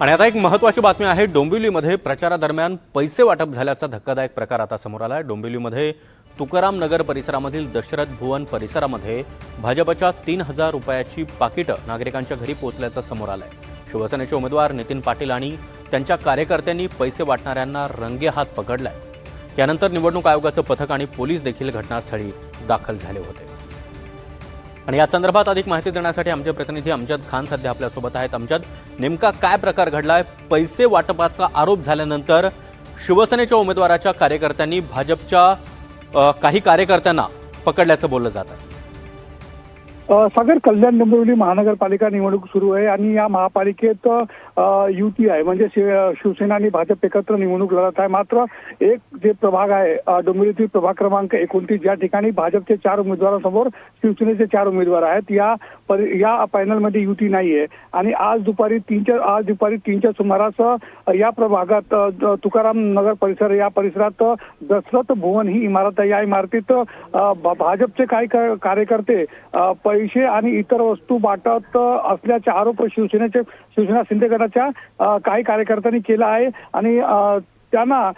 आणि आता एक महत्त्वाची बातमी आहे। डोंबिवलीमध्ये प्रचारादरम्यान पैसे वाटप झाल्याचा धक्कादायक प्रकार आता समोर आला आहे। डोंबिवलीमध्ये तुकाराम नगर परिसरामधील दशरथ भुवन परिसरामध्ये भाजपच्या 3000 रुपयाची पाकिटं नागरिकांच्या घरी पोहोचल्याचं समोर आलंय। शिवसेनेचे उमेदवार नितीन पाटील आणि त्यांच्या कार्यकर्त्यांनी पैसे वाटणाऱ्यांना रंगेहात पकडलाय। यानंतर निवडणूक आयोगाचं पथक आणि पोलीस देखील घटनास्थळी दाखल झाले होते। आणि या संदर्भात अधिक माहिती देण्यासाठी आमचे प्रतिनिधी अमजद खान सध्या आपल्यासोबत आहेत। अमजद, नेमका काय प्रकार घडलाय? पैसे वाटपाचा आरोप झाल्यानंतर शिवसेनेच्या उमेदवाराच्या कार्यकर्त्यांनी भाजपच्या काही कार्यकर्त्यांना पकडल्याचं बोललं जात आहे। सागर, कल्याण डोंबिवली महानगरपालिका निवडणूक सुरू आहे आणि या महापालिकेत युती आहे, म्हणजे शिवसेना आणि भाजप एकत्र निवडणूक लढत आहे। मात्र एक जे प्रभाग आहे डोंबिवलीतील प्रभाग क्रमांक 29, ज्या ठिकाणी भाजपचे 4 उमेदवारांसमोर शिवसेनेचे 4 उमेदवार आहेत, या पॅनलमध्ये युती नाहीये। आणि आज दुपारी 3च्या सुमारास या प्रभागात तुकाराम नगर परिसर या परिसरात दशरथ भुवन ही इमारत आहे। या इमारतीत भाजपचे काही कार्यकर्ते पैसे आणि इतर वस्तू वाटत असल्याचे आरोप शिवसेना शिंदे गटाच्या काही कार्यकर्त्यांनी केला आहे आणि त्यांना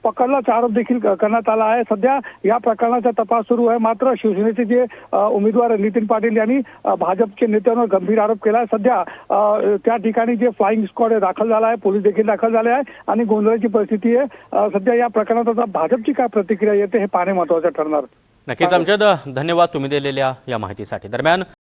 पकडल्याचा आरोप देखील करण्यात आला आहे। सध्या या प्रकरणाचा तपास सुरू आहे। मात्र शिवसेनेचे जे उमेदवार नितीन पाटील यांनी भाजपचे नेत्यांवर गंभीर आरोप केला आहे। सध्या त्या ठिकाणी जे फ्लाइंग स्क्वॉड दाखल झाला आहे, पोलीस देखील दाखल झाले आहे आणि गोंधळाची परिस्थिती आहे। सध्या या प्रकरणात आता भाजपची काय प्रतिक्रिया येते हे पाहणे महत्त्वाचे ठरणार। नक्कीच अमजद, धन्यवाद तुम्ही दिलेल्या या माहितीसाठी। दरम्यान